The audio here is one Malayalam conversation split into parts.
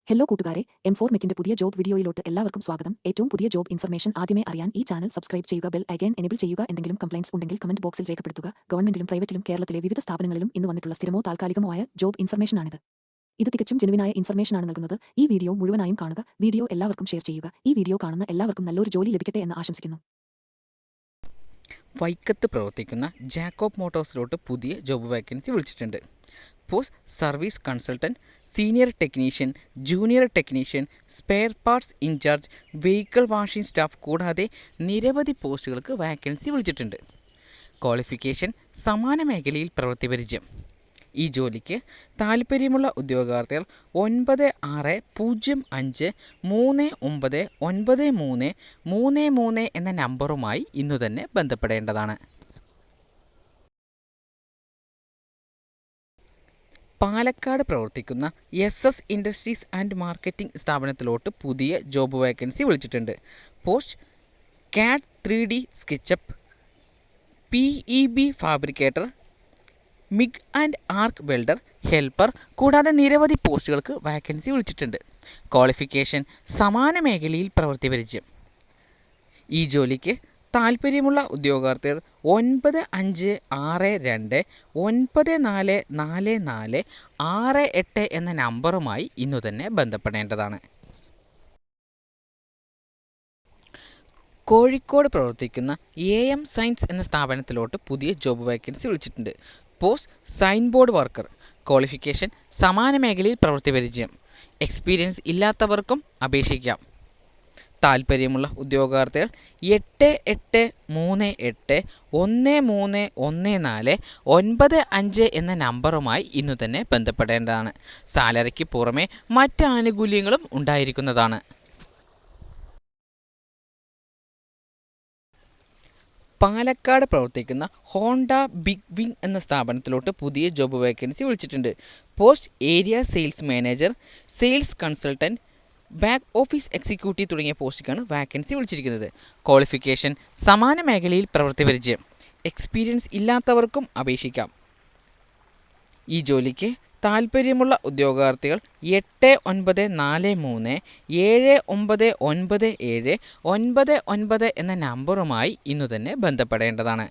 ഹലോ കൂട്ടുകാരെ M4 മെക്കിന്റെ പുതിയ ജോബ് വീഡിയോയിലോട്ട് എല്ലാവർക്കും സ്വാഗതം. ഏറ്റവും പുതിയ ജോബ് ഇൻഫർമേഷൻ ആദ്യമേ അറിയാൻ ഈ ചാനൽ സബ്സ്ക്രൈബ് ചെയ്യുക, ബെൽ ഐക്കൺ എനേബിൾ ചെയ്യുക. എന്തെങ്കിലും കംപ്ലൈന്റ്സ് ഉണ്ടെങ്കിൽ കമന്റ് ബോക്സിൽ രേഖപ്പെടുത്തുക. ഗവൺമെന്റിലും പ്രൈവറ്റിലും കേരളത്തിലെ വിവിധ സ്ഥാപനങ്ങളിലും ഇന്ന് വന്നിട്ടുള്ള സ്ഥിരമോ താൽക്കാലികമോ ആയ ജോബ് ഇൻഫർമേഷനാണിത്. ഇത് തികച്ചും ജെനുവിനായ ഇൻഫർമേഷനാണ് നൽകുന്നത്. ഈ വീഡിയോ മുഴുവനായും കാണുക. വീഡിയോ എല്ലാവർക്കും ഷെയർ ചെയ്യുക. ഈ വീഡിയോ കാണുന്ന എല്ലാവർക്കും നല്ലൊരു ജോലി ലഭിക്കട്ടെ എന്ന് ആശംസിക്കുന്നു. വൈക്കത്ത് പ്രവർത്തിക്കുന്ന ജാക്കോബ് മോട്ടോഴ്സിലോട്ട് പുതിയ ജോബ് വേക്കൻസി വിളിച്ചിട്ടുണ്ട്. Post service consultant, senior technician, junior technician, spare parts incharge, vehicle washing staff കൂടാതെ നിരവധി പോസ്റ്റുകൾക്ക് വാക്കൻസി വിളിച്ചിട്ടുണ്ട്. ക്വാളിഫിക്കേഷൻ സമാന മേഖലയിൽ പ്രവൃത്തി പരിചയം. ഈ ജോലിക്ക് താൽപ്പര്യമുള്ള ഉദ്യോഗാർത്ഥികൾ 9635399333 എന്ന നമ്പറുമായി ഇന്നു തന്നെ ബന്ധപ്പെടേണ്ടതാണ്. പാലക്കാട് പ്രവർത്തിക്കുന്ന SS ഇൻഡസ്ട്രീസ് ആൻഡ് മാർക്കറ്റിംഗ് സ്ഥാപനത്തിലോട്ട് പുതിയ ജോബ് വേക്കൻസി വിളിച്ചിട്ടുണ്ട്. Post CAD 3D SketchUp, PEB fabricator, MiG and arc welder, helper കൂടാതെ നിരവധി പോസ്റ്റുകൾക്ക് വാക്കൻസി വിളിച്ചിട്ടുണ്ട്. ക്വാളിഫിക്കേഷൻ സമാന മേഖലയിൽ പ്രവൃത്തി പരിചയം. ഈ ജോലിക്ക് താൽപ്പര്യമുള്ള ഉദ്യോഗാർത്ഥികൾ 9562944468 എന്ന നമ്പറുമായി ഇന്നു തന്നെ ബന്ധപ്പെടേണ്ടതാണ്. കോഴിക്കോട് പ്രവർത്തിക്കുന്ന AM സയൻസ് എന്ന സ്ഥാപനത്തിലോട്ട് പുതിയ ജോബ് വേക്കൻസി വിളിച്ചിട്ടുണ്ട്. Post sign board worker. Qualification സമാന മേഖലയിൽ പ്രവൃത്തി പരിചയം. എക്സ്പീരിയൻസ് ഇല്ലാത്തവർക്കും അപേക്ഷിക്കാം. താൽപ്പര്യമുള്ള ഉദ്യോഗാർത്ഥികൾ 8838131495 എന്ന നമ്പറുമായി ഇന്നു തന്നെ ബന്ധപ്പെടേണ്ടതാണ്. സാലറിക്ക് പുറമെ മറ്റ് ആനുകൂല്യങ്ങളും ഉണ്ടായിരിക്കുന്നതാണ്. പാലക്കാട് പ്രവർത്തിക്കുന്ന ഹോണ്ട ബിഗ് വിങ് എന്ന സ്ഥാപനത്തിലോട്ട് പുതിയ ജോബ് വേക്കൻസി വിളിച്ചിട്ടുണ്ട്. Post area sales manager, sales consultant, back office executive തുടങ്ങിയ പോസ്റ്റിലേക്കാണ് വാക്കൻസി വിളിച്ചിരിക്കുന്നത്. ക്വാളിഫിക്കേഷൻ സമാന മേഖലയിൽ പ്രവൃത്തി പരിചയം. എക്സ്പീരിയൻസ് ഇല്ലാത്തവർക്കും അപേക്ഷിക്കാം. ഈ ജോലിക്ക് താൽപ്പര്യമുള്ള ഉദ്യോഗാർത്ഥികൾ 8943799799 എന്ന നമ്പറുമായി ഇന്നു തന്നെ ബന്ധപ്പെടേണ്ടതാണ്.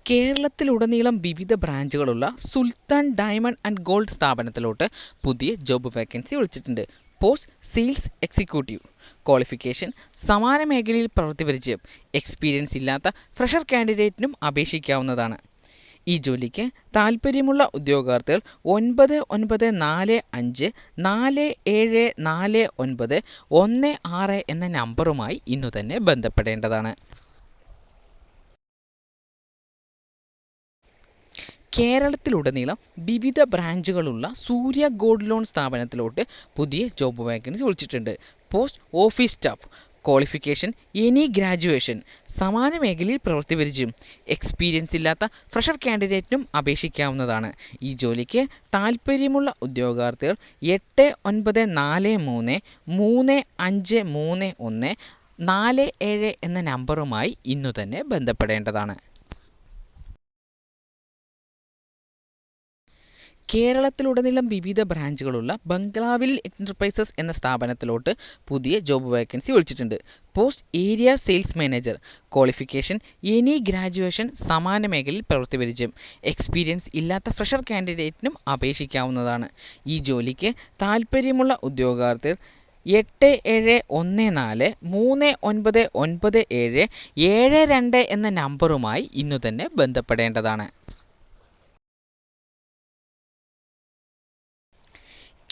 കേരളത്തിലുടനീളം വിവിധ ബ്രാഞ്ചുകളുള്ള സുൽത്താൻ ഡയമണ്ട് ആൻഡ് ഗോൾഡ് സ്ഥാപനത്തിലോട്ട് പുതിയ ജോബ് വേക്കൻസി വിളിച്ചിട്ടുണ്ട്. Post sales executive. ക്വാളിഫിക്കേഷൻ സമാന മേഖലയിൽ പ്രവൃത്തി പരിചയം. എക്സ്പീരിയൻസ് ഇല്ലാത്ത ഫ്രഷർ കാൻഡിഡേറ്റിനും അപേക്ഷിക്കാവുന്നതാണ്. ഈ ജോലിക്ക് താൽപ്പര്യമുള്ള ഉദ്യോഗാർത്ഥികൾ 9945474916 എന്ന നമ്പറുമായി ഇന്നു തന്നെ ബന്ധപ്പെടേണ്ടതാണ്. കേരളത്തിലുടനീളം വിവിധ ബ്രാഞ്ചുകളുള്ള സൂര്യ ഗോൾഡ് ലോൺ സ്ഥാപനത്തിലോട്ട് പുതിയ ജോബ് വാക്കൻസി വിളിച്ചിട്ടുണ്ട്. Post office staff. Qualification any graduation. സമാന മേഖലയിൽ പ്രവൃത്തി പരിചയം. എക്സ്പീരിയൻസ് ഇല്ലാത്ത ഫ്രഷർ കാൻഡിഡേറ്റിനും അപേക്ഷിക്കാവുന്നതാണ്. ഈ ജോലിക്ക് താൽപ്പര്യമുള്ള ഉദ്യോഗാർത്ഥികൾ 8943353147 എന്ന നമ്പറുമായി ഇന്നു തന്നെ ബന്ധപ്പെടേണ്ടതാണ്. കേരളത്തിലുടനീളം വിവിധ ബ്രാഞ്ചുകളുള്ള ബംഗ്ലാവിൽ എന്റർപ്രൈസസ് എന്ന സ്ഥാപനത്തിലോട്ട് പുതിയ ജോബ് വേക്കൻസി വിളിച്ചിട്ടുണ്ട്. Post area sales manager. Qualification any graduation. സമാന മേഖലയിൽ പ്രവൃത്തി പരിചയം. എക്സ്പീരിയൻസ് ഇല്ലാത്ത ഫ്രഷർ കാൻഡിഡേറ്റിനും അപേക്ഷിക്കാവുന്നതാണ്. ഈ ജോലിക്ക് താൽപ്പര്യമുള്ള ഉദ്യോഗാർത്ഥികൾ 8714399772 എന്ന നമ്പറുമായി ഇന്നു തന്നെ ബന്ധപ്പെടേണ്ടതാണ്.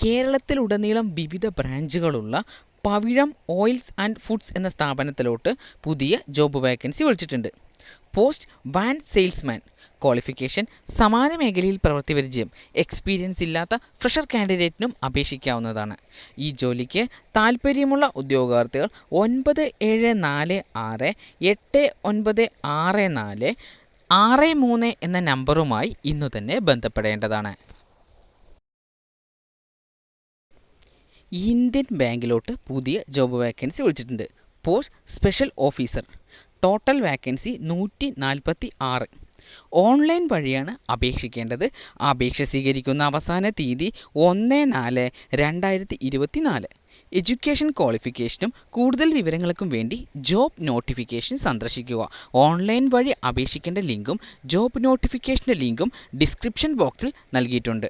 കേരളത്തിലുടനീളം വിവിധ ബ്രാഞ്ചുകളുള്ള പവിഴം ഓയിൽസ് ആൻഡ് ഫുഡ്സ് എന്ന സ്ഥാപനത്തിലോട്ട് പുതിയ ജോബ് വേക്കൻസി വിളിച്ചിട്ടുണ്ട്. Post van salesman. ക്വാളിഫിക്കേഷൻ സമാന മേഖലയിൽ പ്രവൃത്തി പരിചയം. എക്സ്പീരിയൻസ് ഇല്ലാത്ത ഫ്രഷർ കാൻഡിഡേറ്റിനും അപേക്ഷിക്കാവുന്നതാണ്. ഈ ജോലിക്ക് താൽപ്പര്യമുള്ള ഉദ്യോഗാർത്ഥികൾ 9746896463 എന്ന നമ്പറുമായി ഇന്നു തന്നെ ബന്ധപ്പെടേണ്ടതാണ്. ഇന്ത്യൻ ബാങ്കിലോട്ട് പുതിയ ജോബ് വാക്കൻസി വിളിച്ചിട്ടുണ്ട്. Post special officer. Total vacancy 146. Online വഴിയാണ് അപേക്ഷിക്കേണ്ടത്. അപേക്ഷ സ്വീകരിക്കുന്ന അവസാന തീയതി 1/4/2024. എഡ്യൂക്കേഷൻ ക്വാളിഫിക്കേഷനും കൂടുതൽ വിവരങ്ങൾക്കും വേണ്ടി ജോബ് നോട്ടിഫിക്കേഷൻ സന്ദർശിക്കുക. ഓൺലൈൻ വഴി അപേക്ഷിക്കേണ്ട ലിങ്കും ജോബ് നോട്ടിഫിക്കേഷൻ്റെ ലിങ്കും ഡിസ്ക്രിപ്ഷൻ ബോക്സിൽ നൽകിയിട്ടുണ്ട്.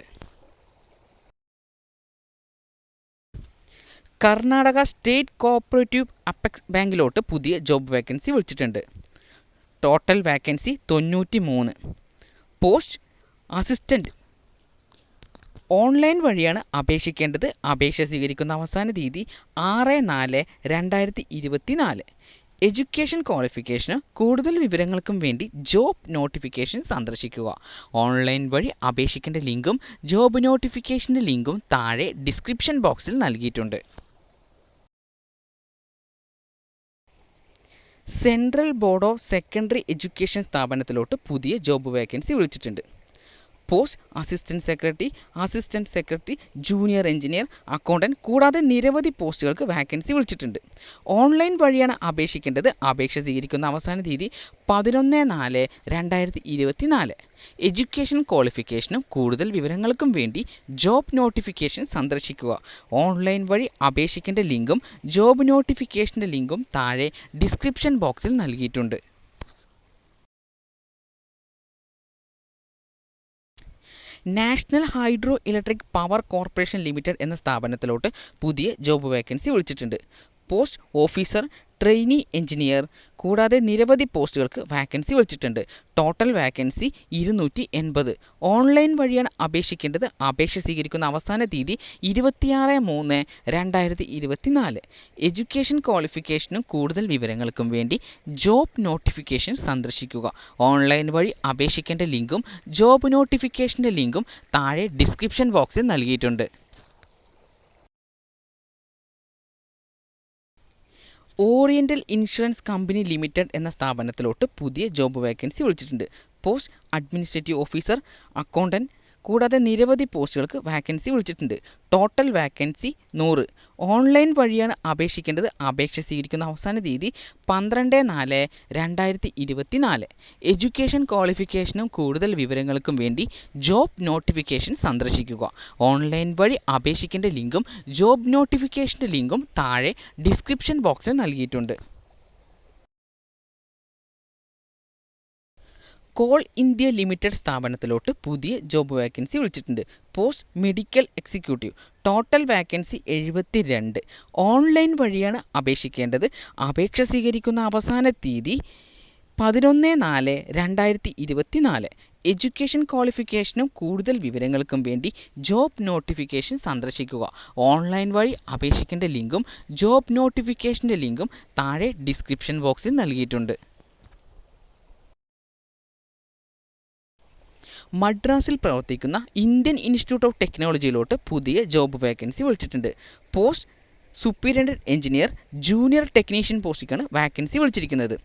കർണാടക സ്റ്റേറ്റ് കോഓപ്പറേറ്റീവ് അപ്പെക്സ് ബാങ്കിലോട്ട് പുതിയ ജോബ് വേക്കൻസി വിളിച്ചിട്ടുണ്ട്. Total vacancy 93. Post assistant. Online വഴിയാണ് അപേക്ഷിക്കേണ്ടത്. അപേക്ഷ സ്വീകരിക്കുന്ന അവസാന തീയതി 6/4/2024. എഡ്യൂക്കേഷൻ ക്വാളിഫിക്കേഷന് കൂടുതൽ വിവരങ്ങൾക്കും വേണ്ടി ജോബ് നോട്ടിഫിക്കേഷൻ സന്ദർശിക്കുക. ഓൺലൈൻ വഴി അപേക്ഷിക്കേണ്ട ലിങ്കും ജോബ് നോട്ടിഫിക്കേഷൻ്റെ ലിങ്കും താഴെ ഡിസ്ക്രിപ്ഷൻ ബോക്സിൽ നൽകിയിട്ടുണ്ട്. Central board of secondary education സ്ഥാപനത്തിലോട്ട് പുതിയ ജോബ് വേക്കൻസി വിളിച്ചിട്ടുണ്ട്. Post assistant secretary, junior engineer, accountant കൂടാതെ നിരവധി പോസ്റ്റുകൾക്ക് വാക്കൻസി വിളിച്ചിട്ടുണ്ട്. ഓൺലൈൻ വഴിയാണ് അപേക്ഷിക്കേണ്ടത്. അപേക്ഷ സ്വീകരിക്കുന്ന അവസാന തീയതി 11/4/2024. എഡ്യൂക്കേഷൻ ക്വാളിഫിക്കേഷനും കൂടുതൽ വിവരങ്ങൾക്കും വേണ്ടി ജോബ് നോട്ടിഫിക്കേഷൻ സന്ദർശിക്കുക. ഓൺലൈൻ വഴി അപേക്ഷിക്കേണ്ട ലിങ്കും ജോബ് നോട്ടിഫിക്കേഷൻ്റെ ലിങ്കും താഴെ ഡിസ്ക്രിപ്ഷൻ ബോക്സിൽ നൽകിയിട്ടുണ്ട്. National hydro electric power corporation limited എന്ന സ്ഥാപനത്തിലോട്ട് പുതിയ ജോബ് വേക്കൻസി വിളിച്ചിട്ടുണ്ട്. പോസ്റ്റ് ഓഫീസർ, ട്രെയിനി എഞ്ചിനീയർ കൂടാതെ നിരവധി പോസ്റ്റുകൾക്ക് വാക്കൻസി വിളിച്ചിട്ടുണ്ട്. Total vacancy 280. ഓൺലൈൻ വഴിയാണ് അപേക്ഷിക്കേണ്ടത്. അപേക്ഷ സ്വീകരിക്കുന്ന അവസാന തീയതി 26/3/2024. എഡ്യൂക്കേഷൻ ക്വാളിഫിക്കേഷനും കൂടുതൽ വിവരങ്ങൾക്കും വേണ്ടി ജോബ് നോട്ടിഫിക്കേഷൻ സന്ദർശിക്കുക. ഓൺലൈൻ വഴി അപേക്ഷിക്കേണ്ട ലിങ്കും ജോബ് നോട്ടിഫിക്കേഷൻ്റെ ലിങ്കും താഴെ ഡിസ്ക്രിപ്ഷൻ ബോക്സിൽ നൽകിയിട്ടുണ്ട്. ഓറിയൻ്റൽ ഇൻഷുറൻസ് കമ്പനി ലിമിറ്റഡ് എന്ന സ്ഥാപനത്തിലോട്ട് പുതിയ ജോബ് വേക്കൻസി വിളിച്ചിട്ടുണ്ട്. പോസ്റ്റ് അഡ്മിനിസ്ട്രേറ്റീവ് ഓഫീസർ, അക്കൗണ്ടൻറ്റ് കൂടാതെ നിരവധി പോസ്റ്റുകൾക്ക് വാക്കൻസി വിളിച്ചിട്ടുണ്ട്. Total vacancy 100. ഓൺലൈൻ വഴിയാണ് അപേക്ഷിക്കേണ്ടത്. അപേക്ഷ സ്വീകരിക്കുന്ന അവസാന തീയതി 12/4/2024. എഡ്യൂക്കേഷൻ ക്വാളിഫിക്കേഷനും കൂടുതൽ വിവരങ്ങൾക്കും വേണ്ടി ജോബ് നോട്ടിഫിക്കേഷൻ സന്ദർശിക്കുക. ഓൺലൈൻ വഴി അപേക്ഷിക്കേണ്ട ലിങ്കും ജോബ് നോട്ടിഫിക്കേഷൻ്റെ ലിങ്കും താഴെ ഡിസ്ക്രിപ്ഷൻ ബോക്സിൽ നൽകിയിട്ടുണ്ട്. കോൾ ഇന്ത്യ ലിമിറ്റഡ് സ്ഥാപനത്തിലോട്ട് പുതിയ ജോബ് വേക്കൻസി വിളിച്ചിട്ടുണ്ട്. Post medical executive. Total vacancy 72. Online വഴിയാണ് അപേക്ഷിക്കേണ്ടത്. അപേക്ഷ സ്വീകരിക്കുന്ന അവസാന തീയതി 11/4/2024. എഡ്യൂക്കേഷൻ ക്വാളിഫിക്കേഷനും കൂടുതൽ വിവരങ്ങൾക്കും വേണ്ടി ജോബ് നോട്ടിഫിക്കേഷൻ സന്ദർശിക്കുക. ഓൺലൈൻ വഴി അപേക്ഷിക്കേണ്ട ലിങ്കും ജോബ് നോട്ടിഫിക്കേഷൻ്റെ ലിങ്കും താഴെ ഡിസ്ക്രിപ്ഷൻ ബോക്സിൽ നൽകിയിട്ടുണ്ട്. മദ്രാസിൽ പ്രവർത്തിക്കുന്ന ഇന്ത്യൻ ഇൻസ്റ്റിറ്റ്യൂട്ട് ഓഫ് ടെക്നോളജിയിലോട്ട് പുതിയ ജോബ് വേക്കൻസി വിളിച്ചിട്ടുണ്ട്. Post superintendent engineer, junior technician പോസ്റ്റിലേക്കാണ് വാക്കൻസി വിളിച്ചിരിക്കുന്നത്.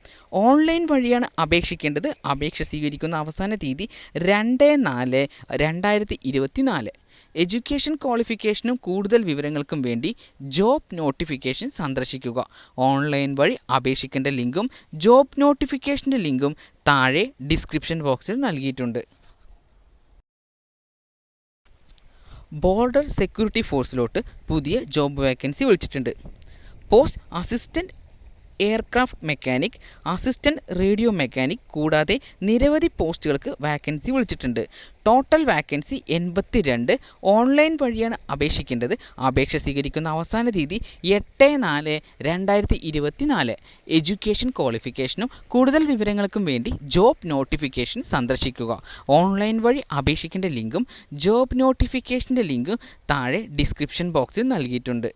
ഓൺലൈൻ വഴിയാണ് അപേക്ഷിക്കേണ്ടത്. അപേക്ഷ സ്വീകരിക്കുന്ന അവസാന തീയതി 2/4/2024. എഡ്യൂക്കേഷൻ ക്വാളിഫിക്കേഷനും കൂടുതൽ വിവരങ്ങൾക്കും വേണ്ടി ജോബ് നോട്ടിഫിക്കേഷൻ സന്ദർശിക്കുക. ഓൺലൈൻ വഴി അപേക്ഷിക്കേണ്ട ലിങ്കും ജോബ് നോട്ടിഫിക്കേഷൻ്റെ ലിങ്കും താഴെ ഡിസ്ക്രിപ്ഷൻ ബോക്സിൽ നൽകിയിട്ടുണ്ട്. ബോർഡർ സെക്യൂരിറ്റി ഫോഴ്സിലോട്ട് പുതിയ ജോബ് വേക്കൻസി വിളിച്ചിട്ടുണ്ട്. Post assistant aircraft mechanic, assistant radio mechanic കൂടാതെ നിരവധി പോസ്റ്റുകൾക്ക് വാക്കൻസി വിളിച്ചിട്ടുണ്ട്. Total vacancy 82. ഓൺലൈൻ വഴിയാണ് അപേക്ഷിക്കേണ്ടത്. അപേക്ഷ സ്വീകരിക്കുന്ന അവസാന തീയതി 8/4/2024. എഡ്യൂക്കേഷൻ ക്വാളിഫിക്കേഷനും കൂടുതൽ വിവരങ്ങൾക്കും വേണ്ടി ജോബ് നോട്ടിഫിക്കേഷൻ സന്ദർശിക്കുക. ഓൺലൈൻ വഴി അപേക്ഷിക്കേണ്ട ലിങ്കും ജോബ് നോട്ടിഫിക്കേഷൻ്റെ ലിങ്കും താഴെ ഡിസ്ക്രിപ്ഷൻ ബോക്സിൽ നൽകിയിട്ടുണ്ട്.